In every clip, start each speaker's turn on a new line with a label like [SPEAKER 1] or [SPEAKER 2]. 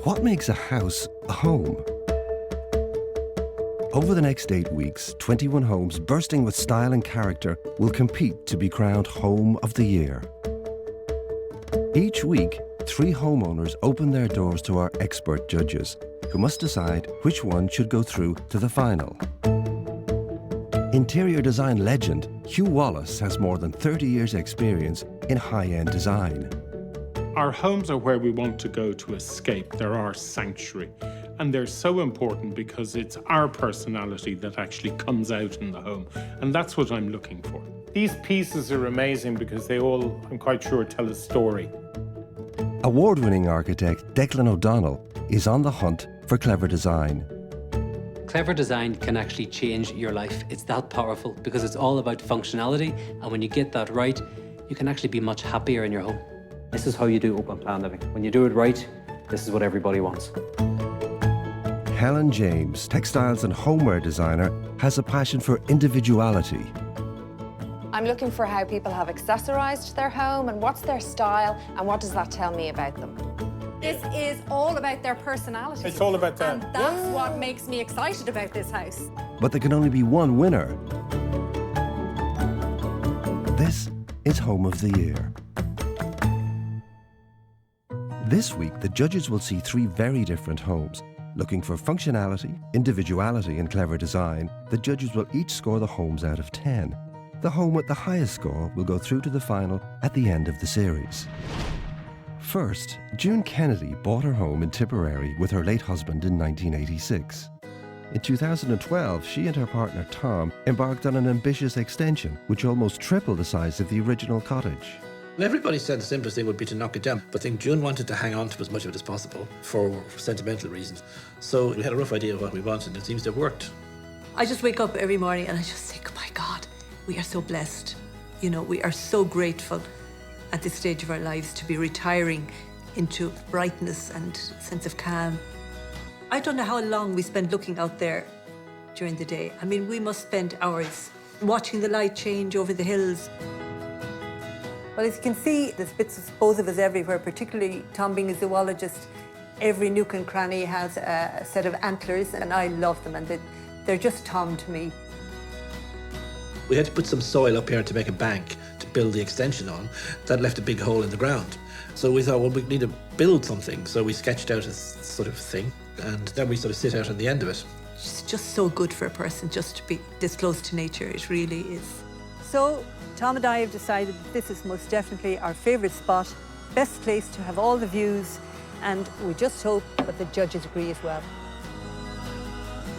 [SPEAKER 1] What makes a house a home? Over the next 8 weeks, 21 homes bursting with style and character will compete to be crowned Home of the Year. Each week, 3 homeowners open their doors to our expert judges, who must decide which one should go through to the final. Interior design legend Hugh Wallace has more than 30 years' experience in high-end design.
[SPEAKER 2] Our homes are where we want to go to escape. They're our sanctuary. And they're so important because it's our personality that actually comes out in the home. And that's what I'm looking for. These pieces are amazing because they all, I'm quite sure, tell a story.
[SPEAKER 1] Award-winning architect Declan O'Donnell is on the hunt for clever design.
[SPEAKER 3] Clever design can actually change your life. It's that powerful because it's all about functionality. And when you get that right, you can actually be much happier in your home. This is how you do open plan living. When you do it right, this is what everybody wants.
[SPEAKER 1] Helen James, textiles and homeware designer, has a passion for individuality.
[SPEAKER 4] I'm looking for how people have accessorized their home and what's their style and what does that tell me about them.
[SPEAKER 5] This is all about their personality.
[SPEAKER 2] It's all about them.
[SPEAKER 5] And that's what makes me excited about this house.
[SPEAKER 1] But there can only be one winner. This is Home of the Year. This week, the judges will see 3 very different homes. Looking for functionality, individuality and clever design, the judges will each score the homes out of 10. The home with the highest score will go through to the final at the end of the series. First, June Kennedy bought her home in Tipperary with her late husband in 1986. In 2012, she and her partner Tom embarked on an ambitious extension which almost tripled the size of the original cottage.
[SPEAKER 6] Everybody said the simplest thing would be to knock it down, but I think June wanted to hang on to as much of it as possible for sentimental reasons. So we had a rough idea of what we wanted, and it seems to have worked.
[SPEAKER 7] I just wake up every morning and I just think, oh my God, we are so blessed. You know, we are so grateful at this stage of our lives to be retiring into brightness and sense of calm. I don't know how long we spend looking out there during the day. I mean, we must spend hours watching the light change over the hills.
[SPEAKER 8] Well, as you can see, there's bits of both of us everywhere, particularly Tom being a zoologist. Every nook and cranny has a set of antlers, and I love them, and they're just Tom to me.
[SPEAKER 6] We had to put some soil up here to make a bank to build the extension on. That left a big hole in the ground. So we thought, well, we need to build something. So we sketched out a sort of thing, and then we sort of sit out on the end of it.
[SPEAKER 7] It's just so good for a person just to be this close to nature. It really is.
[SPEAKER 8] So Tom and I have decided that this is most definitely our favourite spot, best place to have all the views, and we just hope that the judges agree as well.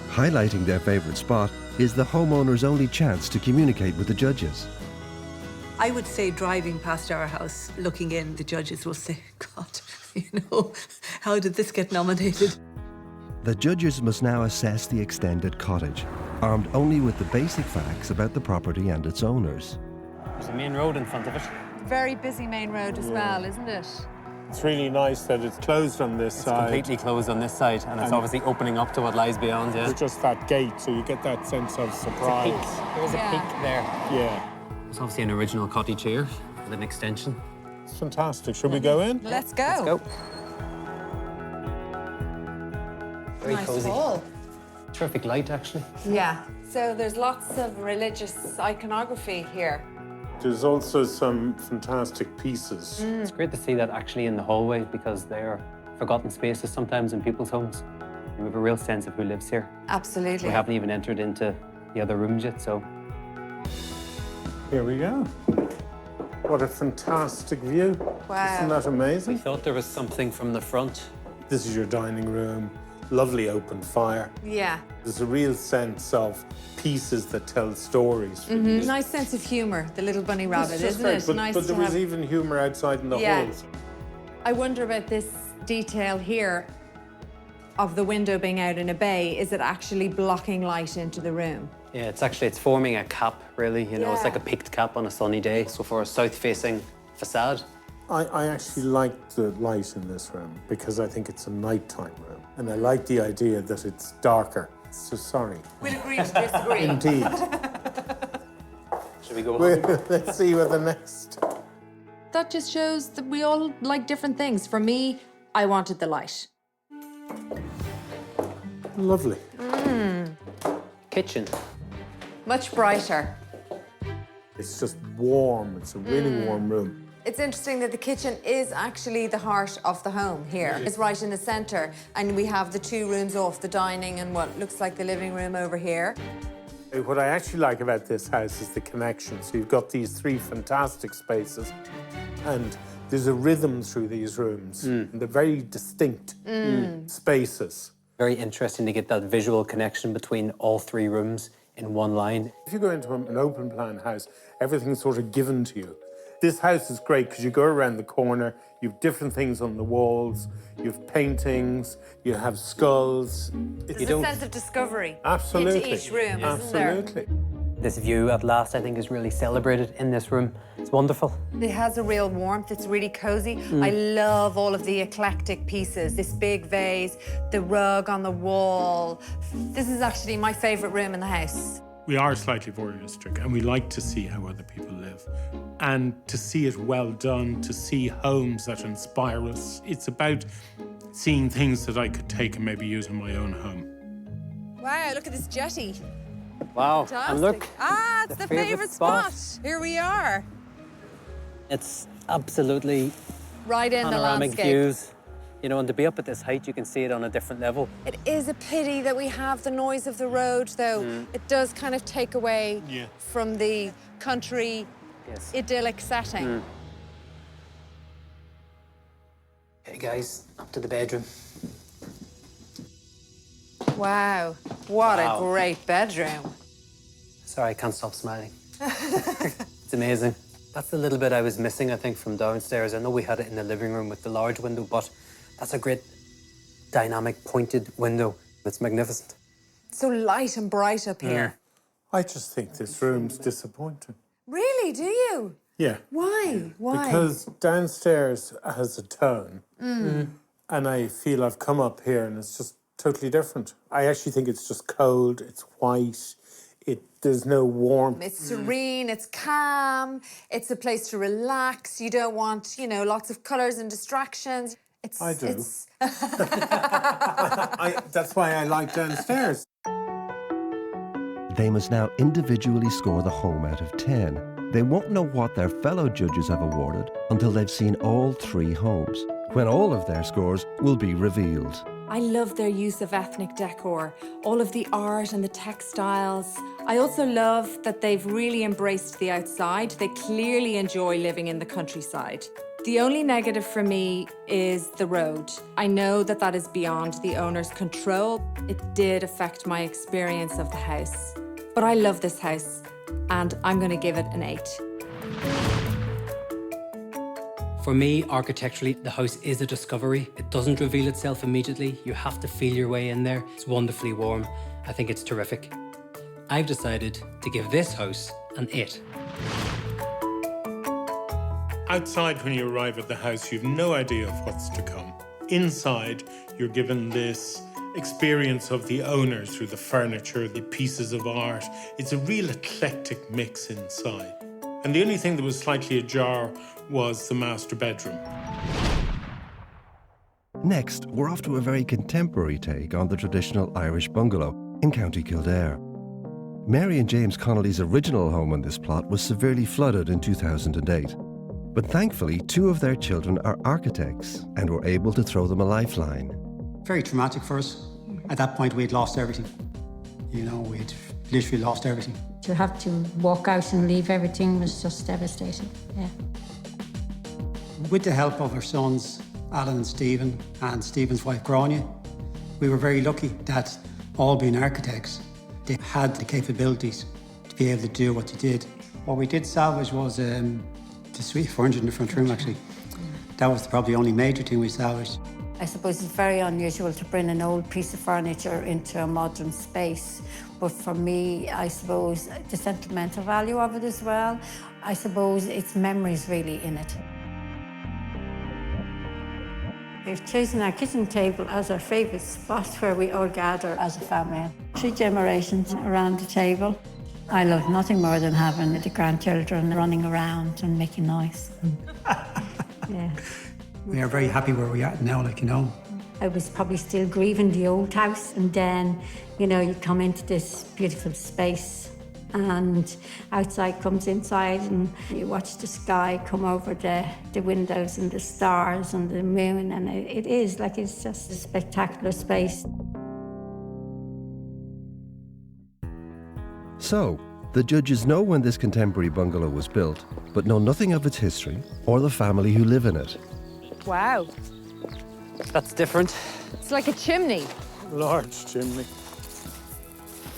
[SPEAKER 1] Highlighting their favourite spot is the homeowner's only chance to communicate with the judges.
[SPEAKER 7] I would say driving past our house, looking in, the judges will say, God, you know, how did this get nominated?
[SPEAKER 1] The judges must now assess the extended cottage, armed only with the basic facts about the property and its owners.
[SPEAKER 3] There's a main road in front of it.
[SPEAKER 4] Very busy main road as well, isn't it?
[SPEAKER 2] It's really nice that it's closed on this side.
[SPEAKER 3] It's completely closed on this side, and it's obviously opening up to what lies beyond, yeah.
[SPEAKER 2] It's just that gate, so you get that sense of surprise.
[SPEAKER 3] There is a peak there.
[SPEAKER 2] Yeah.
[SPEAKER 3] It's obviously an original cottage here with an extension.
[SPEAKER 2] It's fantastic. Should we go in?
[SPEAKER 4] Let's go.
[SPEAKER 3] Let's go. Very
[SPEAKER 4] Nice
[SPEAKER 3] cozy.
[SPEAKER 4] hall.
[SPEAKER 3] Terrific light, actually.
[SPEAKER 4] Yeah. So there's lots of religious iconography here.
[SPEAKER 2] There's also some fantastic pieces.
[SPEAKER 3] It's great to see that actually in the hallway because they're forgotten spaces sometimes in people's homes. We have a real sense of who lives here.
[SPEAKER 4] Absolutely.
[SPEAKER 3] We haven't even entered into the other rooms yet, so.
[SPEAKER 2] Here we go. What a fantastic view.
[SPEAKER 4] Wow.
[SPEAKER 2] Isn't that
[SPEAKER 3] We
[SPEAKER 2] amazing?
[SPEAKER 3] thought there was something from the front.
[SPEAKER 2] This is your dining room. Lovely open fire.
[SPEAKER 4] Yeah.
[SPEAKER 2] There's a real sense of pieces that tell stories.
[SPEAKER 4] Nice sense of humour, the little bunny rabbit,
[SPEAKER 2] It's just
[SPEAKER 4] isn't
[SPEAKER 2] great,
[SPEAKER 4] it?
[SPEAKER 2] But,
[SPEAKER 4] Nice
[SPEAKER 2] but
[SPEAKER 4] to
[SPEAKER 2] there was
[SPEAKER 4] have...
[SPEAKER 2] even humour outside in the
[SPEAKER 4] Yeah.
[SPEAKER 2] halls.
[SPEAKER 4] I wonder about this detail here of the window being out in a bay. Is it actually blocking light into the room?
[SPEAKER 3] Yeah, it's forming a cap, really. You know, it's
[SPEAKER 4] Yeah.
[SPEAKER 3] like a peaked cap on a sunny day. So for a south-facing facade.
[SPEAKER 2] I actually like the light in this room because I think it's a nighttime room. And I like the idea that it's darker. So sorry.
[SPEAKER 7] We'll agree to disagree.
[SPEAKER 2] Indeed.
[SPEAKER 3] Should we go on?
[SPEAKER 2] Let's see what the next...
[SPEAKER 4] That just shows that we all like different things. For me, I wanted the light.
[SPEAKER 2] Lovely.
[SPEAKER 3] Kitchen.
[SPEAKER 4] Much brighter.
[SPEAKER 2] It's just warm. It's a really warm room.
[SPEAKER 4] It's interesting that the kitchen is actually the heart of the home here. It's right in the centre, and we have the 2 rooms off, the dining and what looks like the living room over here.
[SPEAKER 2] What I actually like about this house is the connection. So you've got these 3 fantastic spaces, and there's a rhythm through these rooms. And they're very distinct spaces.
[SPEAKER 3] Very interesting to get that visual connection between all 3 rooms in one line.
[SPEAKER 2] If you go into an open plan house, everything's sort of given to you. This house is great because you go around the corner, you have different things on the walls, you have paintings, you have skulls.
[SPEAKER 4] There's a sense of discovery
[SPEAKER 2] Absolutely.
[SPEAKER 4] into each room, isn't there?
[SPEAKER 2] Absolutely.
[SPEAKER 3] This view at last, I think, is really celebrated in this room. It's wonderful.
[SPEAKER 4] It has a real warmth, it's really cozy. I love all of the eclectic pieces, this big vase, the rug on the wall. This is actually my favourite room in the house.
[SPEAKER 2] We are slightly voyeuristic and we like to see how other people live and to see it well done, to see homes that inspire us. It's about seeing things that I could take and maybe use in my own home.
[SPEAKER 4] Wow, look at this jetty.
[SPEAKER 3] Wow.
[SPEAKER 4] Fantastic.
[SPEAKER 3] And look,
[SPEAKER 4] it's the
[SPEAKER 3] favourite
[SPEAKER 4] favourite
[SPEAKER 3] spot.
[SPEAKER 4] spot. Here we are.
[SPEAKER 3] it's absolutely
[SPEAKER 4] Right in the
[SPEAKER 3] panoramic
[SPEAKER 4] landscape.
[SPEAKER 3] views. You know, and to be up at this height, you can see it on a different level.
[SPEAKER 4] It is a pity that we have the noise of the road, though. It does kind of take away from the country idyllic setting.
[SPEAKER 3] Okay, guys, up to the bedroom.
[SPEAKER 4] Wow, what
[SPEAKER 3] Wow.
[SPEAKER 4] a great bedroom.
[SPEAKER 3] Sorry, I can't stop smiling. It's amazing. That's the little bit I was missing, I think, from downstairs. I know we had it in the living room with the large window, but that's a great dynamic pointed window. It's magnificent.
[SPEAKER 4] So light and bright up here.
[SPEAKER 2] I just think this room's disappointing.
[SPEAKER 4] Really, do you?
[SPEAKER 2] Yeah.
[SPEAKER 4] Why? Why?
[SPEAKER 2] Because downstairs has a tone. And I feel I've come up here and it's just totally different. I actually think it's just cold, it's white, there's no warmth.
[SPEAKER 4] It's serene, it's calm, it's a place to relax. You don't want, you know, lots of colours and distractions.
[SPEAKER 2] I do.
[SPEAKER 4] It's...
[SPEAKER 2] That's why I like downstairs.
[SPEAKER 1] They must now individually score the home out of 10. They won't know what their fellow judges have awarded until they've seen all 3 homes, when all of their scores will be revealed.
[SPEAKER 4] I love their use of ethnic decor, all of the art and the textiles. I also love that they've really embraced the outside. They clearly enjoy living in the countryside. The only negative for me is the road. I know that that is beyond the owner's control. It did affect my experience of the house. But I love this house, and I'm going to give it an 8.
[SPEAKER 3] For me, architecturally, the house is a discovery. It doesn't reveal itself immediately. You have to feel your way in there. It's wonderfully warm. I think it's terrific. I've decided to give this house an 8.
[SPEAKER 2] Outside, when you arrive at the house, you've no idea of what's to come. Inside, you're given this experience of the owners through the furniture, the pieces of art. It's a real eclectic mix inside. And the only thing that was slightly ajar was the master bedroom.
[SPEAKER 1] Next, we're off to a very contemporary take on the traditional Irish bungalow in County Kildare. Mary and James Connolly's original home on this plot was severely flooded in 2008. But thankfully, 2 of their children are architects and were able to throw them a lifeline.
[SPEAKER 9] Very traumatic for us. At that point, we'd lost everything. You know, we'd literally lost everything.
[SPEAKER 10] To have to walk out and leave everything was just devastating, yeah.
[SPEAKER 9] With the help of our sons, Alan and Stephen, and Stephen's wife, Grania, we were very lucky that, all being architects, they had the capabilities to be able to do what they did. What we did salvage was the suite furniture in the front room, actually. That was probably the only major thing we salvaged.
[SPEAKER 10] I suppose it's very unusual to bring an old piece of furniture into a modern space. But for me, I suppose the sentimental value of it as well. I suppose it's memories really in it. We've chosen our kitchen table as our favourite spot where we all gather as a family. 3 generations around the table. I love nothing more than having the grandchildren running around and making noise. Yeah.
[SPEAKER 9] We are very happy where we are now, like, you know.
[SPEAKER 10] I was probably still grieving the old house. And then, you know, you come into this beautiful space and outside comes inside and you watch the sky come over the windows and the stars and the moon. And it is like, it's just a spectacular space.
[SPEAKER 1] So, the judges know when this contemporary bungalow was built, but know nothing of its history or the family who live in it.
[SPEAKER 5] Wow.
[SPEAKER 3] That's different.
[SPEAKER 5] It's like a chimney.
[SPEAKER 2] Large chimney.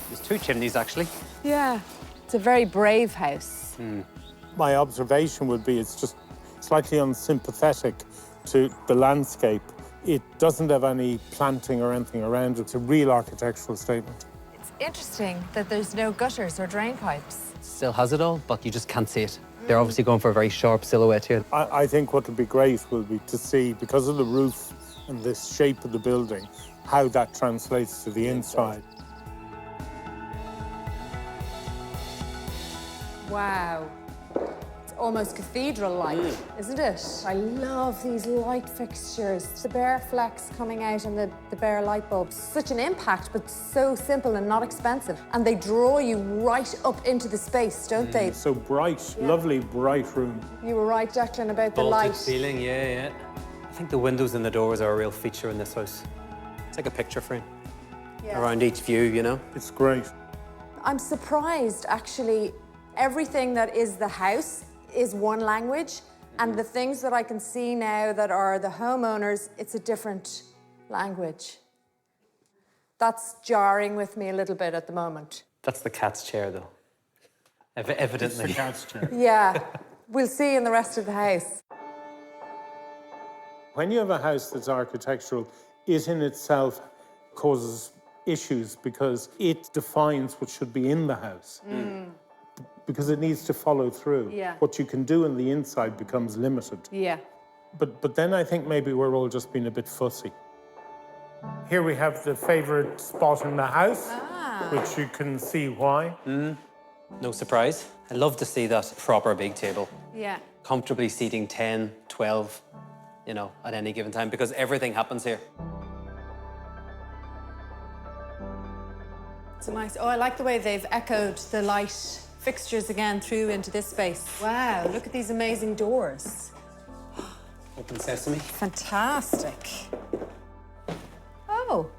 [SPEAKER 3] There's 2 chimneys, actually.
[SPEAKER 5] Yeah. It's a very brave house.
[SPEAKER 2] My observation would be it's just slightly unsympathetic to the landscape. It doesn't have any planting or anything around it. It's a real architectural statement.
[SPEAKER 5] It's interesting that there's no gutters or drain pipes.
[SPEAKER 3] Still has it all, but you just can't see it. They're obviously going for a very sharp silhouette here.
[SPEAKER 2] I think what would be great will be to see, because of the roof and the shape of the building, how that translates to the inside.
[SPEAKER 5] Wow. It's almost cathedral-like, isn't it? I love these light fixtures. The bare flecks coming out and the bare light bulbs. Such an impact, but so simple and not expensive. And they draw you right up into the space, don't they?
[SPEAKER 2] So bright, lovely bright room.
[SPEAKER 5] You were right, Declan, about the
[SPEAKER 3] Vaulted
[SPEAKER 5] light.
[SPEAKER 3] ceiling, yeah. I think the windows and the doors are a real feature in this house. It's like a picture frame around each view, you know?
[SPEAKER 2] It's great.
[SPEAKER 5] I'm surprised, actually. Everything that is the house is one language, and the things that I can see now that are the homeowners, it's a different language. That's jarring with me a little bit at the moment.
[SPEAKER 3] That's the cat's chair, though. Evidently.
[SPEAKER 2] It's the cat's chair.
[SPEAKER 5] Yeah, we'll see in the rest of the house.
[SPEAKER 2] When you have a house that's architectural, it in itself causes issues because it defines what should be in the house. Because it needs to follow through.
[SPEAKER 5] Yeah.
[SPEAKER 2] What you can do in the inside becomes limited.
[SPEAKER 5] Yeah.
[SPEAKER 2] But then I think maybe we're all just being a bit fussy. Here we have the favourite spot in the house, which you can see why.
[SPEAKER 3] No surprise. I love to see that proper big table.
[SPEAKER 5] Yeah.
[SPEAKER 3] Comfortably seating 10, 12, you know, at any given time, because everything happens here.
[SPEAKER 5] It's nice. Oh, I like the way they've echoed the light fixtures again through into this space. Wow, look at these amazing doors.
[SPEAKER 3] Open sesame.
[SPEAKER 5] Fantastic. Oh,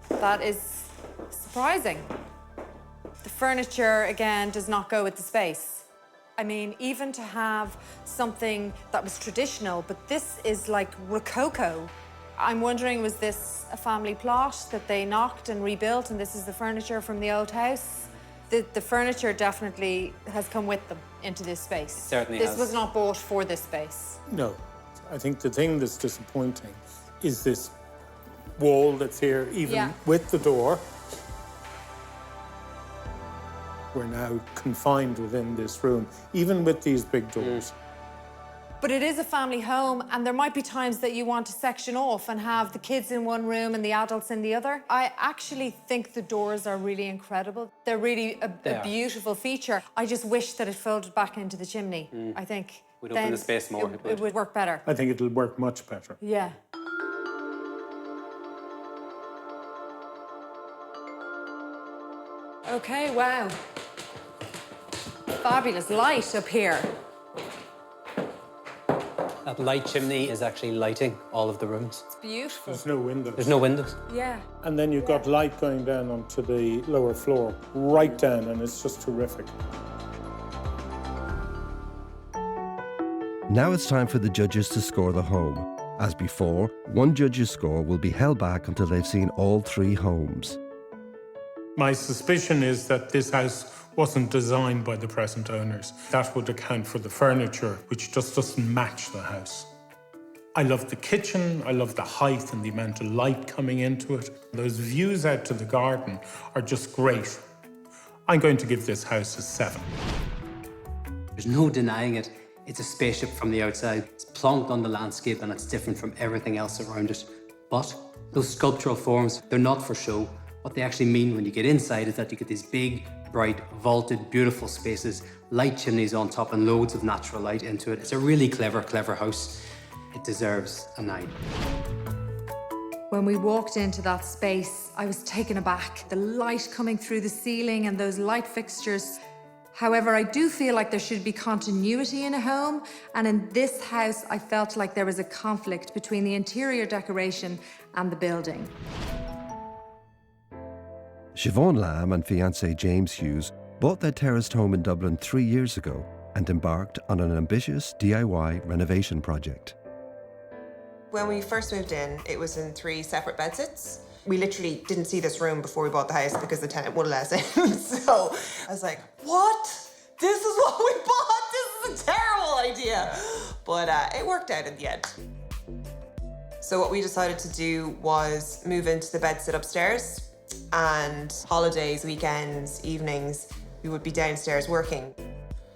[SPEAKER 5] that is surprising. The furniture, again, does not go with the space. I mean, even to have something that was traditional, but this is like Rococo. I'm wondering, was this a family plot that they knocked and rebuilt, and this is the furniture from the old house? The furniture definitely has come with them into this space.
[SPEAKER 3] It certainly
[SPEAKER 5] This
[SPEAKER 3] has.
[SPEAKER 5] was not bought for this space.
[SPEAKER 2] No. I think the thing that's disappointing is this wall that's here, even with the door. We're now confined within this room, even with these big doors.
[SPEAKER 5] But it is a family home, and there might be times that you want to section off and have the kids in one room and the adults in the other. I actually think the doors are really incredible. They're really a beautiful feature. I just wish that it folded back into the chimney. I think
[SPEAKER 3] Would open the space more.
[SPEAKER 5] It would work better.
[SPEAKER 2] I think it'll work much better.
[SPEAKER 5] Yeah. Okay, wow. Fabulous light up here.
[SPEAKER 3] That light chimney is actually lighting all of the rooms.
[SPEAKER 5] It's beautiful.
[SPEAKER 2] There's no windows.
[SPEAKER 3] There's no windows.
[SPEAKER 5] Yeah.
[SPEAKER 2] And then you've got light going down onto the lower floor, right down, and it's just terrific.
[SPEAKER 1] Now it's time for the judges to score the home. As before, one judge's score will be held back until they've seen all 3 homes.
[SPEAKER 2] My suspicion is that this house wasn't designed by the present owners. That would account for the furniture, which just doesn't match the house. I love the kitchen, I love the height and the amount of light coming into it. Those views out to the garden are just great. I'm going to give this house a 7.
[SPEAKER 3] There's no denying it. It's a spaceship from the outside. It's plonked on the landscape and it's different from everything else around it. But those sculptural forms, they're not for show. What they actually mean when you get inside is that you get these big, bright, vaulted, beautiful spaces, light chimneys on top and loads of natural light into it. It's a really clever, clever house. It deserves a 9.
[SPEAKER 4] When we walked into that space, I was taken aback. The light coming through the ceiling and those light fixtures. However, I do feel like there should be continuity in a home, and in this house, I felt like there was a conflict between the interior decoration and the building.
[SPEAKER 1] Siobhan Lamb and fiancé James Hughes bought their terraced home in Dublin 3 years ago and embarked on an ambitious DIY renovation project.
[SPEAKER 11] When we first moved in, it was in 3 separate bedsits. We literally didn't see this room before we bought the house because the tenant wouldn't let us in. So I was like, what? This is what we bought? This is a terrible idea. But it worked out in the end. So what we decided to do was move into the bedsit upstairs, and holidays, weekends, evenings, we would be downstairs working.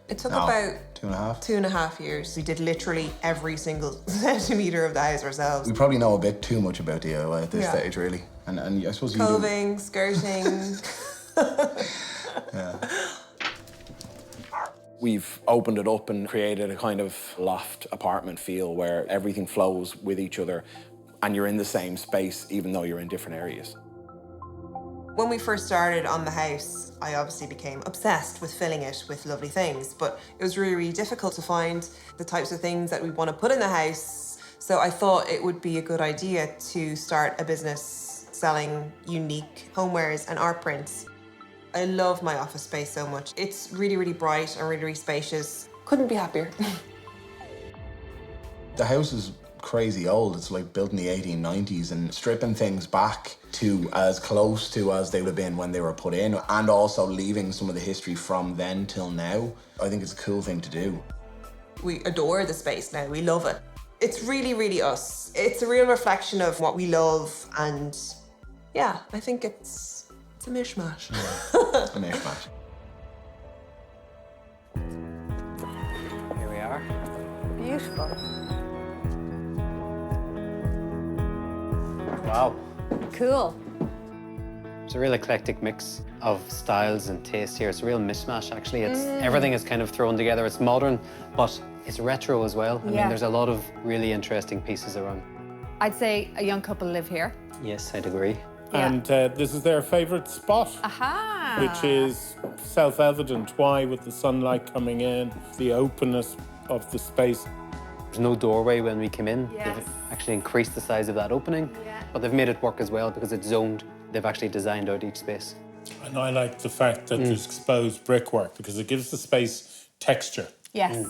[SPEAKER 11] It took about
[SPEAKER 12] 2.5.
[SPEAKER 11] 2.5 years. We did literally every single centimetre of the house ourselves.
[SPEAKER 12] We probably know a bit too much about DIY at this stage, really. And I suppose you
[SPEAKER 11] Coving, skirting.
[SPEAKER 12] Yeah.
[SPEAKER 13] We've opened it up and created a kind of loft apartment feel where everything flows with each other and you're in the same space even though you're in different areas.
[SPEAKER 11] When we first started on the house, I obviously became obsessed with filling it with lovely things, but it was really, really difficult to find the types of things that we want to put in the house. So I thought it would be a good idea to start a business selling unique homewares and art prints. I love my office space so much. It's really, really bright and really, really spacious. Couldn't be happier.
[SPEAKER 12] The house is crazy old. It's like built in the 1890s, and stripping things back to as close to as they would have been when they were put in, and also leaving some of the history from then till now, I think it's a cool thing to do.
[SPEAKER 11] We adore the space now. We love it. It's really, really us. It's a real reflection of what we love, and yeah, I think it's a mishmash.
[SPEAKER 12] Yeah, a mishmash.
[SPEAKER 3] Here we are.
[SPEAKER 8] Beautiful.
[SPEAKER 3] Wow.
[SPEAKER 8] Cool.
[SPEAKER 3] It's a real eclectic mix of styles and tastes here. It's a real mishmash, actually. It's everything is kind of thrown together. It's modern, but it's retro as well. I mean, there's a lot of really interesting pieces around.
[SPEAKER 5] I'd say a young couple live here.
[SPEAKER 3] Yes, I'd agree.
[SPEAKER 2] And this is their favourite spot,
[SPEAKER 5] Aha!
[SPEAKER 2] which is self-evident. Why? With the sunlight coming in, the openness of the space.
[SPEAKER 3] There's no doorway when we came in.
[SPEAKER 5] Yes.
[SPEAKER 3] They've actually increased the size of that opening, but they've made it work as well because it's zoned. They've actually designed out each space.
[SPEAKER 2] And I like the fact that there's exposed brickwork because it gives the space texture.
[SPEAKER 5] Yes.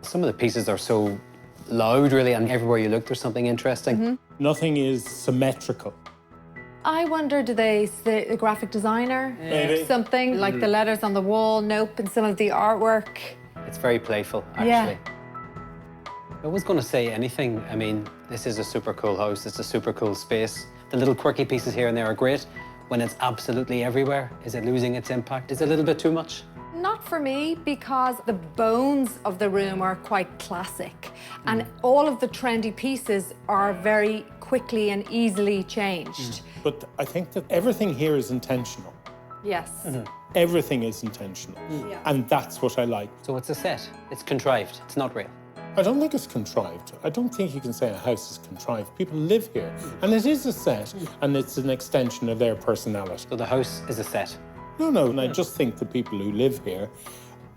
[SPEAKER 3] Some of the pieces are so loud, really, and everywhere you look, there's something interesting.
[SPEAKER 2] Nothing is symmetrical.
[SPEAKER 5] I wonder, do they say the graphic designer?
[SPEAKER 2] Maybe.
[SPEAKER 5] Something like the letters on the wall, nope, and some of the artwork.
[SPEAKER 3] It's very playful, actually.
[SPEAKER 5] Yeah.
[SPEAKER 3] I was going to say anything. I mean, this is a super cool house. It's a super cool space. The little quirky pieces here and there are great. When it's absolutely everywhere, is it losing its impact? Is it a little bit too much?
[SPEAKER 5] Not for me, because the bones of the room are quite classic. And all of the trendy pieces are very quickly and easily changed.
[SPEAKER 2] But I think that everything here is intentional.
[SPEAKER 5] Yes.
[SPEAKER 2] Everything is intentional. And that's what I like.
[SPEAKER 3] So it's a set. It's contrived. It's not real.
[SPEAKER 2] I don't think it's contrived. I don't think you can say a house is contrived. People live here. And it is a set, and it's an extension of their personality.
[SPEAKER 3] So the house is a set.
[SPEAKER 2] No, and I just think the people who live here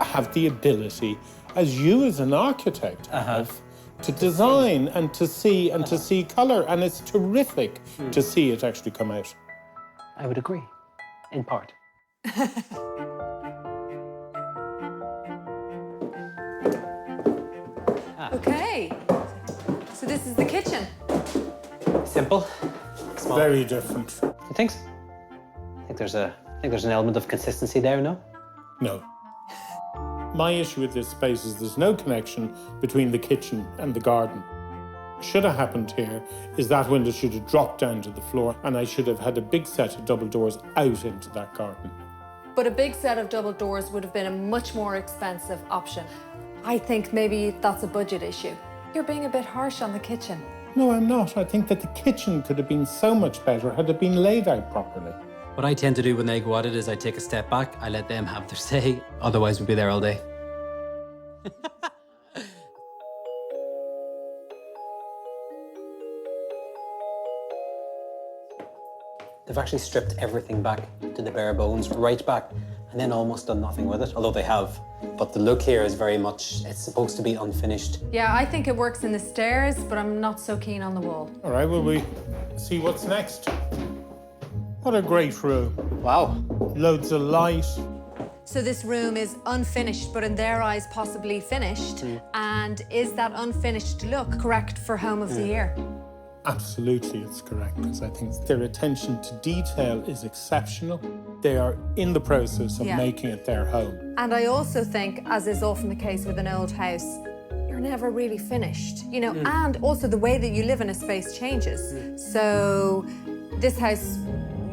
[SPEAKER 2] have the ability, as you as an architect have, to design and to see colour, and it's terrific to see it actually come out.
[SPEAKER 3] I would agree, in part.
[SPEAKER 5] Okay. So this is the kitchen.
[SPEAKER 3] Simple. Small.
[SPEAKER 2] Very different.
[SPEAKER 3] You think so? I think there's an element of consistency there, no?
[SPEAKER 2] No. My issue with this space is there's no connection between the kitchen and the garden. Should have happened here is that window should have dropped down to the floor, and I should have had a big set of double doors out into that garden.
[SPEAKER 5] But a big set of double doors would have been a much more expensive option. I think maybe that's a budget issue. You're being a bit harsh on the kitchen.
[SPEAKER 2] No, I'm not. I think that the kitchen could have been so much better had it been laid out properly.
[SPEAKER 3] What I tend to do when they go at it is I take a step back, I let them have their say, otherwise we'd be there all day. They've actually stripped everything back to the bare bones, right back, and then almost done nothing with it, although they have. But the look here is very much, it's supposed to be unfinished.
[SPEAKER 5] Yeah, I think it works in the stairs, but I'm not so keen on the wall.
[SPEAKER 2] All right, will we see what's next? What a great room.
[SPEAKER 3] Wow.
[SPEAKER 2] Loads of light.
[SPEAKER 5] So this room is unfinished, but in their eyes possibly finished. And is that unfinished look correct for Home of the Year?
[SPEAKER 2] Absolutely, it's correct, because I think their attention to detail is exceptional. They are in the process of making it their home.
[SPEAKER 5] And I also think, as is often the case with an old house, you're never really finished, you know, and also the way that you live in a space changes. So this house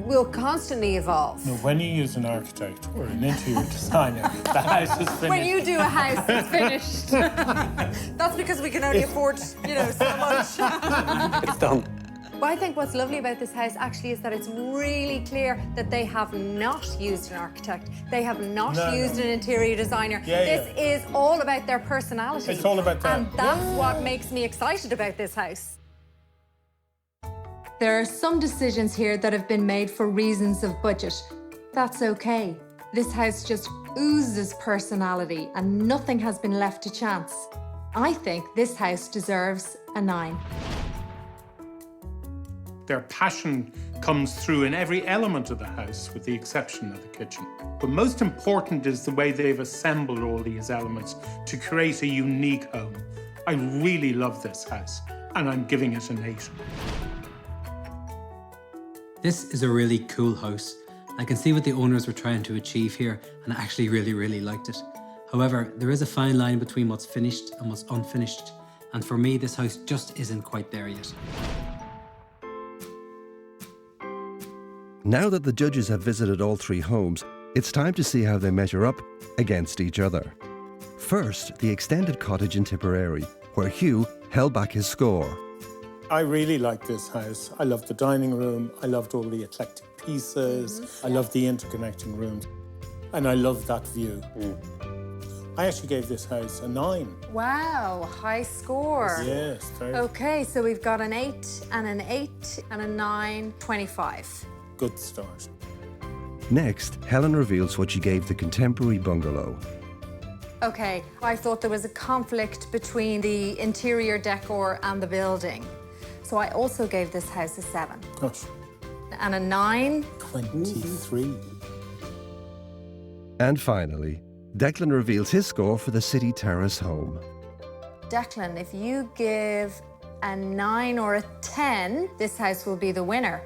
[SPEAKER 5] will constantly evolve.
[SPEAKER 2] Now, when you use an architect or an interior designer, the house is finished.
[SPEAKER 5] When you do a house, it's finished. That's because we can only afford, you know, so much.
[SPEAKER 3] It's done.
[SPEAKER 5] But I think what's lovely about this house actually is that it's really clear that they have not used an architect. They have not used an interior designer. This is all about their personality.
[SPEAKER 2] It's all about them.
[SPEAKER 5] And that's what makes me excited about this house. There are some decisions here that have been made for reasons of budget. That's okay. This house just oozes personality and nothing has been left to chance. I think this house deserves a 9.
[SPEAKER 2] Their passion comes through in every element of the house, with the exception of the kitchen. But most important is the way they've assembled all these elements to create a unique home. I really love this house, and I'm giving it an 8.
[SPEAKER 3] This is a really cool house. I can see what the owners were trying to achieve here, and I actually really liked it. However, there is a fine line between what's finished and what's unfinished, and for me, this house just isn't quite there yet.
[SPEAKER 1] Now that the judges have visited all 3 homes, it's time to see how they measure up against each other. First, the extended cottage in Tipperary, where Hugh held back his score.
[SPEAKER 2] I really like this house. I love the dining room. I loved all the eclectic pieces. I love the interconnecting rooms. And I love that view. I actually gave this house a 9.
[SPEAKER 5] Wow, high score.
[SPEAKER 2] Yes, very
[SPEAKER 5] Okay, so we've got an 8 and an 8 and a 9, 25.
[SPEAKER 2] good start.
[SPEAKER 1] Next, Helen reveals what she gave the contemporary bungalow.
[SPEAKER 5] Okay, I thought there was a conflict between the interior decor and the building. So I also gave this house a 7.
[SPEAKER 2] Gosh.
[SPEAKER 5] And a 9.
[SPEAKER 2] 23.
[SPEAKER 1] And finally, Declan reveals his score for the city terrace home.
[SPEAKER 5] Declan, if you give a 9 or a 10, this house will be the winner.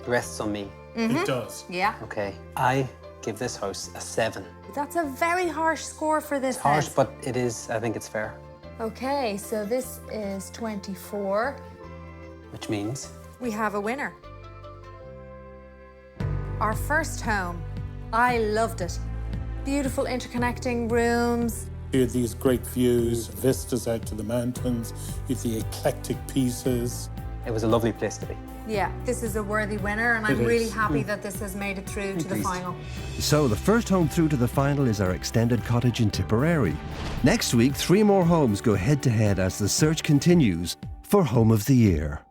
[SPEAKER 3] It rests on me.
[SPEAKER 2] It does.
[SPEAKER 5] Yeah.
[SPEAKER 3] Okay, I give this house a 7.
[SPEAKER 5] That's a very harsh score for this
[SPEAKER 3] Harsh,
[SPEAKER 5] house.
[SPEAKER 3] but it is, I think it's fair.
[SPEAKER 5] Okay, so this is 24.
[SPEAKER 3] Which means?
[SPEAKER 5] We have a winner. Our first home. I loved it. Beautiful interconnecting rooms.
[SPEAKER 2] You have these great views, vistas out to the mountains, you have the eclectic pieces.
[SPEAKER 3] It was a lovely place to be.
[SPEAKER 5] Yeah, this is a worthy winner, and I'm
[SPEAKER 2] It
[SPEAKER 5] really
[SPEAKER 2] is.
[SPEAKER 5] happy that this has made it through to the final.
[SPEAKER 1] So the first home through to the final is our extended cottage in Tipperary. Next week, 3 more homes go head to head as the search continues for Home of the Year.